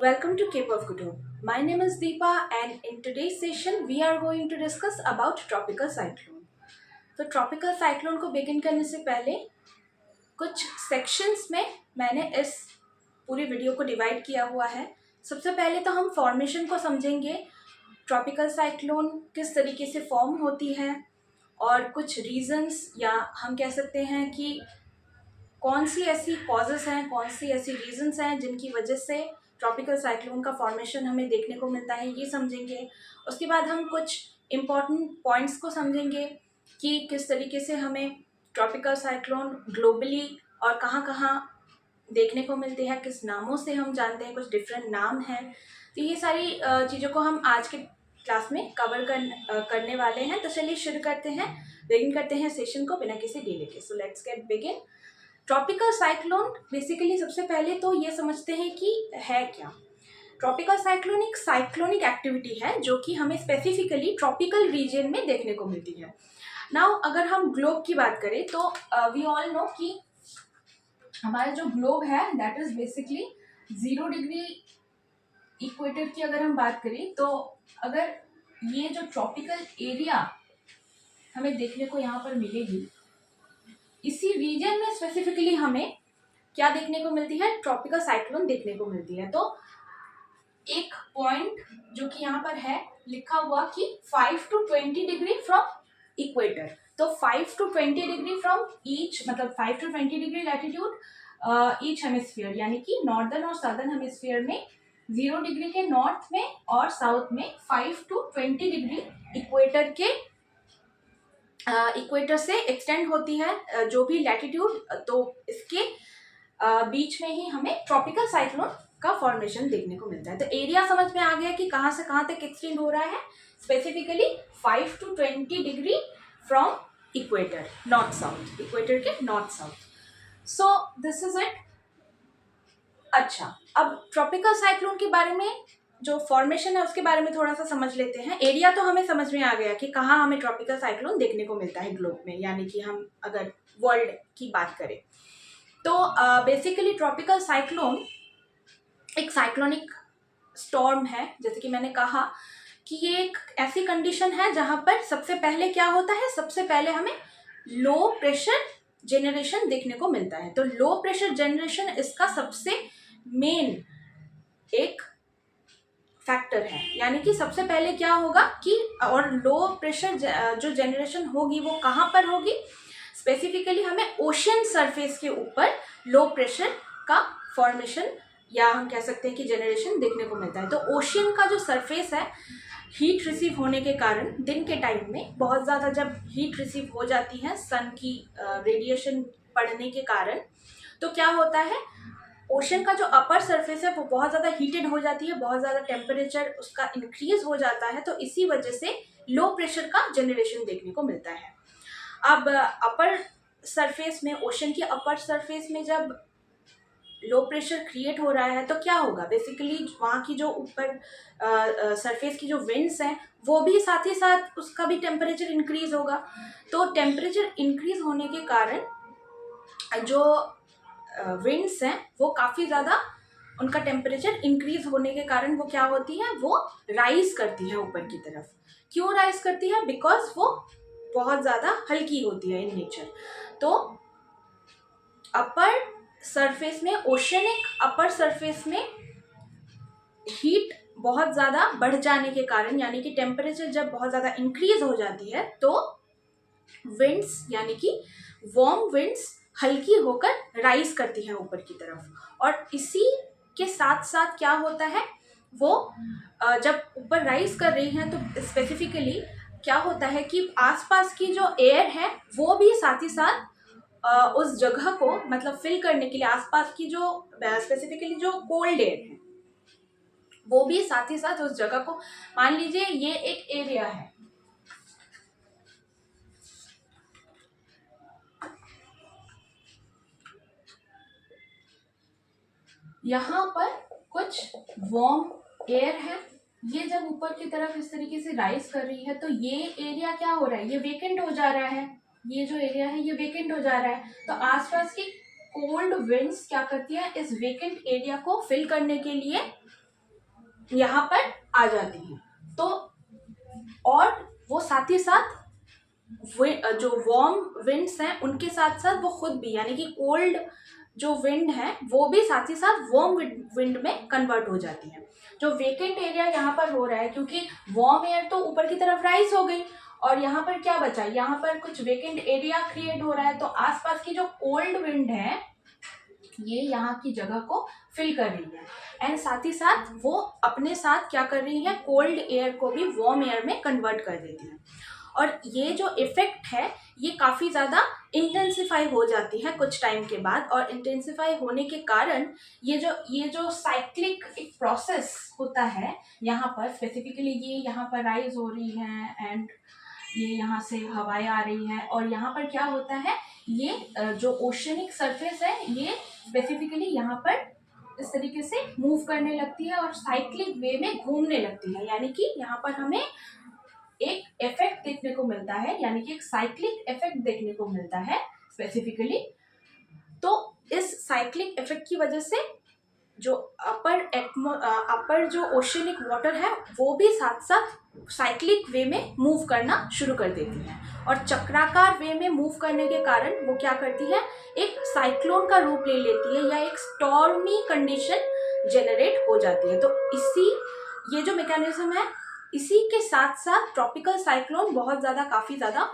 Welcome to Cape of Good Hope. My name is Deepa, and in today's session we are going to discuss about tropical cyclone. तो tropical cyclone को begin करने से पहले कुछ sections में मैंने इस पूरी वीडियो को डिवाइड किया हुआ है। सबसे पहले तो हम फॉर्मेशन को समझेंगे, ट्रॉपिकल साइक्लोन किस तरीके से फॉर्म होती है और कुछ रीजंस या हम कह सकते हैं कि कौन सी ऐसी कॉजेस हैं, कौन सी ऐसी रीजंस हैं जिनकी वजह से ट्रॉपिकल साइक्लोन का फॉर्मेशन हमें देखने को मिलता है, ये समझेंगे। उसके बाद हम कुछ इम्पॉर्टेंट पॉइंट्स को समझेंगे कि किस तरीके से हमें ट्रॉपिकल साइक्लोन ग्लोबली और कहाँ कहाँ देखने को मिलते हैं, किस नामों से हम जानते हैं, कुछ डिफरेंट नाम हैं। तो ये सारी चीज़ों को हम आज के क्लास में कवर करने वाले हैं। तो चलिए शुरू करते हैं, बिगिन करते हैं सेशन को बिना किसी डिले के। So let's get begin. Tropical cyclone basically सबसे पहले तो ये समझते हैं कि है क्या। ट्रॉपिकल साइक्लोन एक साइक्लोनिक एक्टिविटी है जो कि हमें स्पेसिफिकली ट्रॉपिकल रीजन में देखने को मिलती है। नाउ अगर हम ग्लोब की बात करें तो वी ऑल नो कि हमारा जो ग्लोब है that is basically 0 degree equator की अगर हम बात करें तो अगर ये जो ट्रॉपिकल एरिया हमें देखने को यहाँ पर मिलेगी, इसी रीजन में स्पेसिफिकली हमें क्या देखने को मिलती है, ट्रॉपिकल साइक्लोन देखने को मिलती है। तो एक पॉइंट जो कि यहाँ पर है लिखा हुआ कि 5 to 20 डिग्री फ्रॉम इक्वेटर, तो 5 to 20 डिग्री फ्रॉम ईच, मतलब 5 to 20 degree latitude each hemisphere, यानी कि नॉर्दर्न और सदर्न हेमिस्फीयर में 0 डिग्री के नॉर्थ में और साउथ में 5 to 20 डिग्री इक्वेटर के इक्वेटर से एक्सटेंड होती है जो भी लैटिट्यूड, तो इसके बीच में ही हमें ट्रॉपिकल साइक्लोन का फॉर्मेशन देखने को मिलता है। तो एरिया समझ में आ गया कि कहाँ से कहाँ तक एक्सटेंड हो रहा है, specifically 5 to 20 degree from equator, north south, equator के north south. So this is it. अच्छा, अब ट्रॉपिकल साइक्लोन के बारे में जो फॉर्मेशन है उसके बारे में थोड़ा सा समझ लेते हैं। एरिया तो हमें समझ में आ गया कि कहाँ हमें ट्रॉपिकल साइक्लोन देखने को मिलता है ग्लोब में, यानी कि हम अगर वर्ल्ड की बात करें तो बेसिकली ट्रॉपिकल साइक्लोन एक साइक्लोनिक स्टॉर्म है। जैसे कि मैंने कहा कि ये एक ऐसी कंडीशन है जहाँ पर सबसे पहले क्या होता है, सबसे पहले हमें लो प्रेशर जेनरेशन देखने को मिलता है। तो लो प्रेशर जेनरेशन इसका सबसे मेन एक फैक्टर है, यानी कि सबसे पहले क्या होगा कि, और लो प्रेशर जो जेनरेशन होगी वो कहाँ पर होगी, स्पेसिफिकली हमें ओशन सरफेस के ऊपर लो प्रेशर का फॉर्मेशन या हम कह सकते हैं कि जेनरेशन देखने को मिलता है। तो ओशन का जो सरफेस है, हीट रिसीव होने के कारण दिन के टाइम में बहुत ज़्यादा जब हीट रिसीव हो जाती है सन की रेडिएशन पड़ने के कारण, तो क्या होता है, ओशन का जो अपर सरफेस है वो बहुत ज़्यादा हीटेड हो जाती है, बहुत ज़्यादा टेम्परेचर उसका इंक्रीज हो जाता है, तो इसी वजह से लो प्रेशर का जनरेशन देखने को मिलता है। अब अपर सरफेस में, ओशन के अपर सरफेस में जब लो प्रेशर क्रिएट हो रहा है तो क्या होगा, बेसिकली वहाँ की जो ऊपर सरफेस की जो विंड्स हैं वो भी साथ ही साथ उसका भी टेम्परेचर इंक्रीज होगा। तो टेम्परेचर इंक्रीज होने के कारण जो विंड्स हैं वो काफ़ी ज़्यादा, उनका टेम्परेचर इंक्रीज होने के कारण वो क्या होती है, वो राइज करती है ऊपर की तरफ। क्यों राइज करती है, बिकॉज वो बहुत ज़्यादा हल्की होती है इन नेचर। तो अपर सरफेस में, ओशनिक अपर सरफेस में हीट बहुत ज़्यादा बढ़ जाने के कारण, यानी कि टेम्परेचर जब बहुत ज़्यादा इंक्रीज हो जाती है तो विंड्स, यानी कि वार्म विंड्स हल्की होकर राइज करती है ऊपर की तरफ। और इसी के साथ साथ क्या होता है, वो जब ऊपर राइज कर रही हैं तो स्पेसिफिकली क्या होता है कि आसपास की जो एयर है वो भी साथ ही साथ उस जगह को मतलब फिल करने के लिए, आसपास की जो स्पेसिफिकली जो कोल्ड एयर है वो भी साथ ही साथ उस जगह को, मान लीजिए ये एक एरिया है, यहाँ पर कुछ वार्म एयर है, ये जब ऊपर की तरफ इस तरीके से राइज कर रही है तो ये एरिया क्या हो रहा है, ये वेकेंट हो जा रहा है, ये जो एरिया है ये वेकेंट हो जा रहा है। तो आसपास की कोल्ड विंड्स क्या करती है, इस वेकेंट एरिया को फिल करने के लिए यहाँ पर आ जाती हैं। तो और वो साथ ही साथ जो वार्म विंड्स हैं उनके साथ साथ वो खुद भी, यानी कि कोल्ड जो विंड है वो भी साथ ही साथ वार्म विंड में कन्वर्ट हो जाती है। जो वेकेंट एरिया यहाँ पर हो रहा है, क्योंकि वार्म एयर तो ऊपर की तरफ राइज हो गई और यहाँ पर क्या बचा, यहाँ पर कुछ वेकेंट एरिया क्रिएट हो रहा है। तो आसपास की जो कोल्ड विंड है ये यहाँ की जगह को फिल कर रही है एंड साथ ही साथ वो अपने साथ क्या कर रही है, कोल्ड एयर को भी वार्म एयर में कन्वर्ट कर देती है। और ये जो इफेक्ट है ये काफ़ी ज़्यादा इंटेंसिफाई हो जाती है कुछ टाइम के बाद, और इंटेंसिफाई होने के कारण ये जो साइक्लिक एक प्रोसेस होता है यहाँ पर, स्पेसिफिकली ये यहाँ पर राइज हो रही है एंड ये यहाँ से हवाएं आ रही हैं और यहाँ पर क्या होता है, ये जो ओशनिक सरफेस है ये स्पेसिफिकली यहाँ पर इस तरीके से मूव करने लगती है और साइक्लिक वे में घूमने लगती है। यानी कि यहाँ पर हमें एक इफेक्ट देखने को मिलता है, यानी कि एक साइक्लिक इफेक्ट देखने को मिलता है स्पेसिफिकली। तो इस साइक्लिक इफेक्ट की वजह से जो अपर जो ओशनिक वाटर है वो भी साथ साथ साइक्लिक वे में मूव करना शुरू कर देती है और चक्राकार वे में मूव करने के कारण वो क्या करती है, एक साइक्लोन का रूप ले लेती है या एक स्टॉर्मी कंडीशन जनरेट हो जाती है। तो ये जो मैकेनिज्म है इसी के साथ साथ ट्रॉपिकल साइक्लोन बहुत ज़्यादा काफ़ी ज़्यादा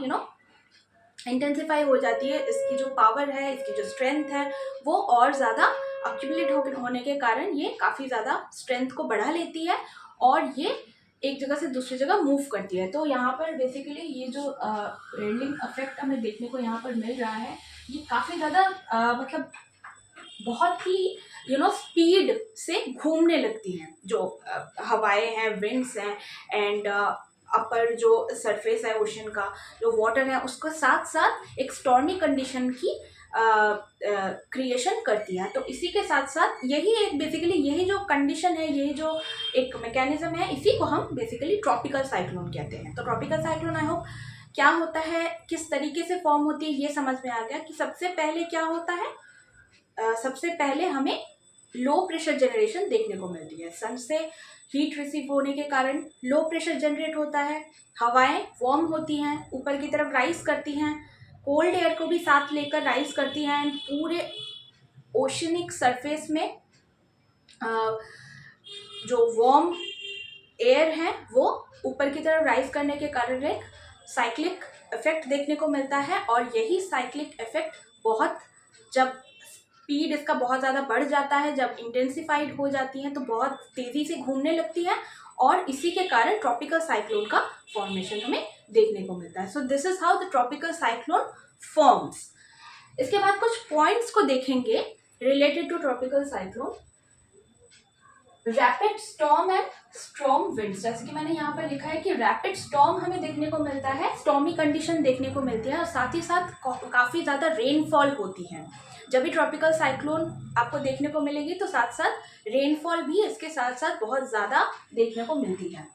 इंटेंसिफाई हो जाती है। इसकी जो पावर है, इसकी जो स्ट्रेंथ है वो और ज़्यादा अक्यूमुलेट होने के कारण ये काफ़ी ज़्यादा स्ट्रेंथ को बढ़ा लेती है और ये एक जगह से दूसरी जगह मूव करती है। तो यहाँ पर बेसिकली ये जो रेलिंग इफेक्ट हमें देखने को यहाँ पर मिल रहा है ये काफ़ी ज़्यादा मतलब बहुत ही स्पीड से घूमने लगती हैं जो हवाएं हैं, विंड्स हैं एंड अपर जो सरफेस है ओशन का, जो वाटर है उसको साथ साथ एक स्टॉर्मी कंडीशन की क्रिएशन करती है। तो इसी के साथ साथ यही जो कंडीशन है, यही जो एक मैकेनिज्म है, इसी को हम बेसिकली ट्रॉपिकल साइक्लोन कहते हैं। तो ट्रॉपिकल साइक्लोन आई होप क्या होता है, किस तरीके से फॉर्म होती है ये समझ में आ गया कि सबसे पहले क्या होता है। सबसे पहले हमें लो प्रेशर जनरेशन देखने को मिलती है। सन से हीट रिसीव होने के कारण लो प्रेशर जनरेट होता है, हवाएं वार्म होती हैं, ऊपर की तरफ राइज करती हैं, कोल्ड एयर को भी साथ लेकर राइज करती हैं एंड पूरे ओशनिक सरफेस में जो वार्म एयर है वो ऊपर की तरफ राइज करने के कारण एक साइक्लिक इफेक्ट देखने को मिलता है। और यही साइक्लिक इफेक्ट जब स्पीड इसका बहुत ज़्यादा बढ़ जाता है, जब इंटेंसिफाइड हो जाती है तो बहुत तेज़ी से घूमने लगती है और इसी के कारण ट्रॉपिकल साइक्लोन का फॉर्मेशन हमें देखने को मिलता है। So this is how the tropical cyclone forms. इसके बाद कुछ पॉइंट्स को देखेंगे related to tropical cyclone. Rapid storm and strong winds, जैसे कि मैंने यहाँ पर लिखा है कि रैपिड स्टॉर्म हमें देखने को मिलता है, स्टॉर्मी कंडीशन देखने को मिलती है और साथ ही साथ काफ़ी ज़्यादा रेनफॉल होती है। जब भी ट्रॉपिकल साइक्लोन आपको देखने को मिलेगी तो साथ साथ रेनफॉल भी इसके साथ साथ बहुत ज़्यादा देखने को मिलती है।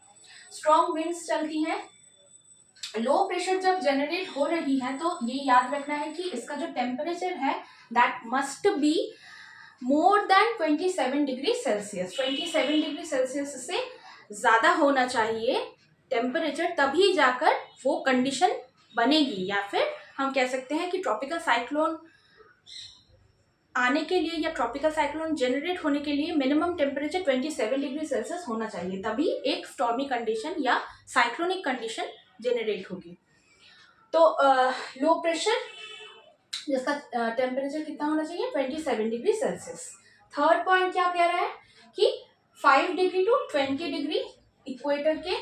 स्ट्रॉन्ग विंड्स चलती हैं। लो प्रेशर जब जनरेट हो रही है तो ये याद रखना है कि इसका जो टेम्परेचर है that must be more than 27 degree Celsius. 27 degree Celsius से ज़्यादा होना चाहिए टेम्परेचर, तभी जाकर वो कंडीशन बनेगी, या फिर हम कह सकते हैं कि ट्रॉपिकल साइक्लोन आने के लिए या ट्रॉपिकल साइक्लोन जनरेट होने के लिए मिनिमम टेम्परेचर 27 डिग्री सेल्सियस होना चाहिए, तभी एक स्टॉर्मी कंडीशन या साइक्लोनिक कंडीशन जनरेट होगी। तो लो प्रेशर जिसका टेम्परेचर कितना होना चाहिए, 27 डिग्री सेल्सियस। थर्ड पॉइंट क्या कह रहा है कि 5 डिग्री टू 20 डिग्री इक्वेटर के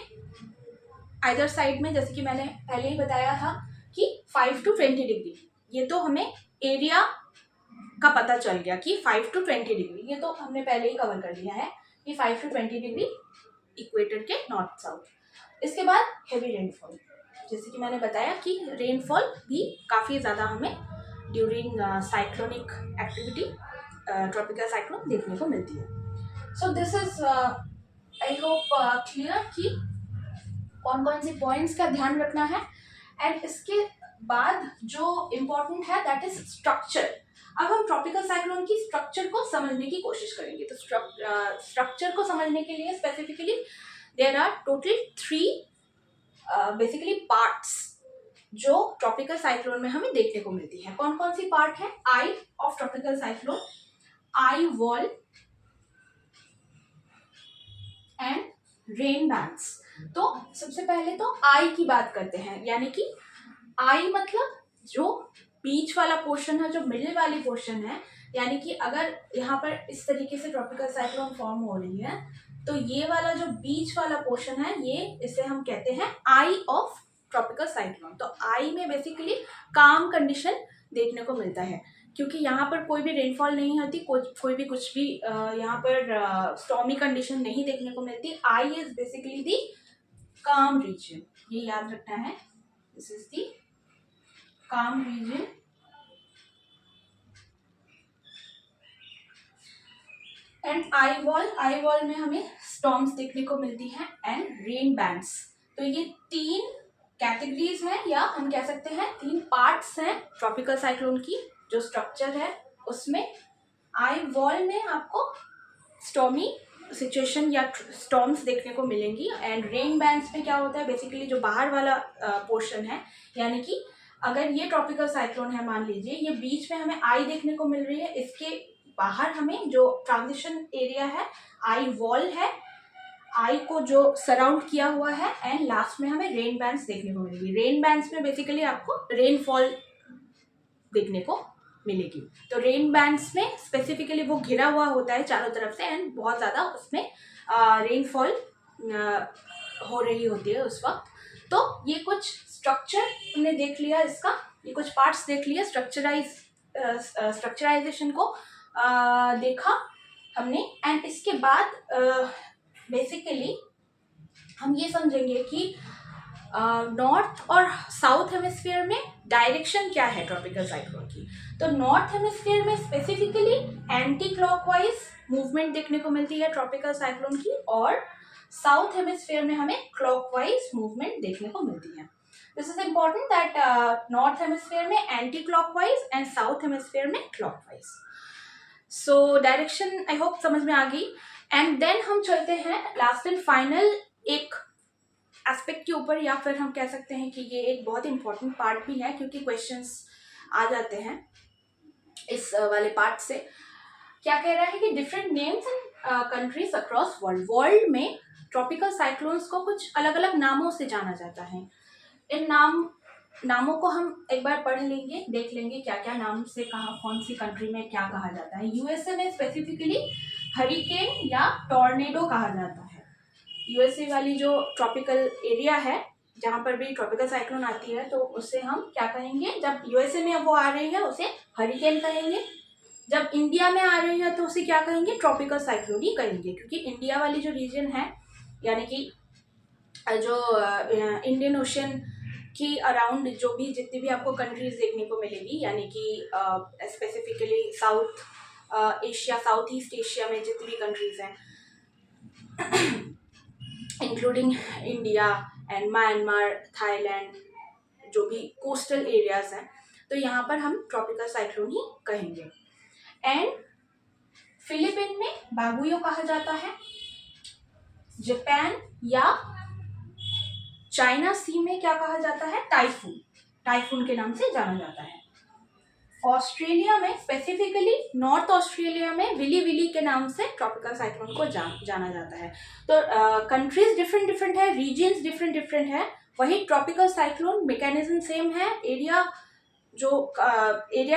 आइदर साइड में, जैसे कि मैंने पहले ही बताया था कि 5 टू 20 डिग्री, ये तो हमें एरिया का पता चल गया कि 5 टू 20 डिग्री, ये तो हमने पहले ही कवर कर लिया है कि 5 टू 20 डिग्री इक्वेटर के नॉर्थ साउथ। इसके बाद हेवी रेनफॉल, जैसे कि मैंने बताया कि रेनफॉल भी काफ़ी ज़्यादा हमें during cyclonic activity tropical cyclone देखने को मिलती है। So this is I hope clear कि कौन कौन से पॉइंट्स का ध्यान रखना है। एंड इसके बाद जो इम्पोर्टेंट है दैट इज स्ट्रक्चर। अब हम ट्रॉपिकल साइक्लोन की स्ट्रक्चर को समझने की कोशिश करेंगे। तो स्ट्रक्चर को समझने के लिए specifically there are total 3 basically parts जो ट्रॉपिकल साइक्लोन में हमें देखने को मिलती है। कौन कौन सी पार्ट है? Eye of tropical cyclone, eye wall and rain bands. तो सबसे पहले तो आई की बात करते हैं, यानी कि आई मतलब जो बीच वाला पोर्शन है, जो मिडिल वाली पोर्शन है, यानी कि अगर यहाँ पर इस तरीके से ट्रॉपिकल साइक्लोन फॉर्म हो रही है तो ये वाला जो बीच वाला पोर्शन है, ये इसे हम कहते हैं आई ऑफ ट्रॉपिकल साइक्लोन। तो आई में बेसिकली काम कंडीशन देखने को मिलता है, क्योंकि यहाँ पर कोई भी रेनफॉल नहीं होती, कोई भी कुछ भी यहाँ पर स्टॉर्मी कंडीशन नहीं देखने को मिलती। आई इज बेसिकली दी काम रीजन, ये याद रखना है, दिस इज दी काम रीजन। एंड आई वॉल में हमें स्टॉर्म्स देखने को मिलती हैं एंड रेन बैंड्स। तो ये 3 कैटेगरीज हैं, या हम कह सकते हैं 3 पार्ट्स हैं ट्रॉपिकल साइक्लोन की जो स्ट्रक्चर है उसमें। आई वॉल में आपको स्टॉर्मी सिचुएशन या स्टॉर्म्स देखने को मिलेंगी, एंड रेन बैंड्स में क्या होता है, बेसिकली जो बाहर वाला पोर्शन है, यानी कि अगर ये ट्रॉपिकल साइक्लोन है, मान लीजिए ये बीच में हमें आई देखने को मिल रही है, इसके बाहर हमें जो ट्रांजिशन एरिया है आई वॉल है, आई को जो सराउंड किया हुआ है, एंड लास्ट में हमें रेन बैंड्स देखने को मिलेगी। रेन बैंड्स में बेसिकली आपको रेनफॉल देखने को मिलेगी। तो रेन बैंड्स में स्पेसिफिकली वो घिरा हुआ होता है चारों तरफ से, एंड बहुत ज़्यादा उसमें रेनफॉल हो रही होती है उस वक्त। तो ये कुछ स्ट्रक्चर हमने देख लिया, इसका ये कुछ पार्ट्स देख लिया, स्ट्रक्चराइजेशन को देखा हमने, एंड इसके बाद बेसिकली हम ये समझेंगे कि नॉर्थ और साउथ हेमिस्फीयर में डायरेक्शन क्या है ट्रॉपिकल साइक्लोन की। तो नॉर्थ हेमिस्फीयर में स्पेसिफिकली एंटी क्लॉकवाइज मूवमेंट देखने को मिलती है ट्रॉपिकल साइक्लोन की, और साउथ हेमिस्फीयर में हमें क्लॉकवाइज मूवमेंट देखने को मिलती है। This is important that north hemisphere में anti clockwise and south hemisphere में clockwise. So direction I hope समझ में आ गई। एंड देन हम चलते हैं लास्ट एंड फाइनल एक एस्पेक्ट के ऊपर, या फिर हम कह सकते हैं कि ये एक बहुत इंपॉर्टेंट पार्ट भी है, क्योंकि क्वेश्चंस आ जाते हैं इस वाले पार्ट से। क्या कह रहा है कि different names and countries across world में ट्रॉपिकल साइक्लोन्स को कुछ अलग अलग नामों से जाना जाता है। इन नामों को हम एक बार पढ़ लेंगे, देख लेंगे क्या क्या नाम से कहाँ कौन सी कंट्री में क्या कहा जाता है। यूएसए में स्पेसिफिकली हरिकेन या टॉर्नेडो कहा जाता है। यूएसए वाली जो ट्रॉपिकल एरिया है जहाँ पर भी ट्रॉपिकल साइक्लोन आती है, तो उससे हम क्या कहेंगे, जब यूएसए में वो आ रही है उसे हरिकेन कहेंगे, जब इंडिया में आ रही है तो उसे क्या कहेंगे, ट्रॉपिकल साइक्लोन ही कहेंगे, क्योंकि इंडिया वाली जो रीजन है, यानी कि जो इंडियन ओशन की अराउंड जो भी जितनी भी आपको कंट्रीज देखने को मिलेगी, यानी कि specifically south Asia, south east Asia में जितनी भी कंट्रीज हैं including India and Myanmar, Thailand, जो भी कोस्टल एरियाज हैं, तो यहाँ पर हम ट्रॉपिकल साइक्लोन ही कहेंगे। एंड फिलीपीन में बागुयो कहा जाता है, जापान या चाइना सी में क्या कहा जाता है, टाइफून के नाम से जाना जाता है। ऑस्ट्रेलिया में स्पेसिफिकली नॉर्थ ऑस्ट्रेलिया में विली के नाम से ट्रॉपिकल साइक्लोन को जाना जाता है। तो कंट्रीज डिफरेंट है, रीजन्स डिफरेंट है, वही ट्रॉपिकल साइक्लोन मैकेनिज्म सेम है, एरिया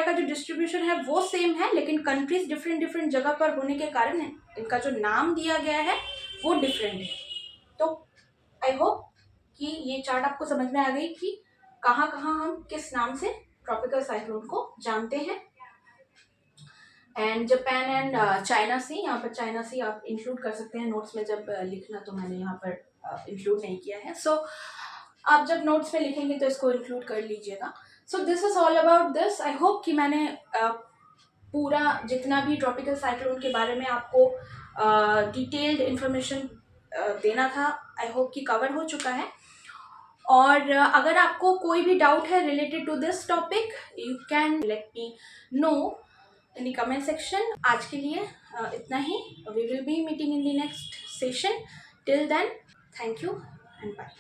का जो डिस्ट्रीब्यूशन है वो सेम है, लेकिन कंट्रीज डिफरेंट जगह पर होने के कारण इनका जो नाम दिया गया है वो डिफरेंट है। तो आई होप कि ये चार्ट आपको समझ में आ गई कि कहाँ हम किस नाम से ट्रॉपिकल साइक्लोन को जानते हैं। एंड जापान एंड चाइना सी, यहाँ पर चाइना सी आप इंक्लूड कर सकते हैं नोट्स में जब लिखना, तो मैंने यहाँ पर इंक्लूड नहीं किया है। सो आप जब नोट्स में लिखेंगे तो इसको इंक्लूड कर लीजिएगा। सो this is all about this. I hope कि मैंने पूरा जितना भी ट्रॉपिकल साइक्लोन के बारे में आपको डिटेल्ड इंफॉर्मेशन देना था, आई होप कि कवर हो चुका है। और अगर आपको कोई भी डाउट है related to this topic, you can let me know in the comment section. आज के लिए इतना ही। We will be meeting in the next session. Till then, thank you and bye.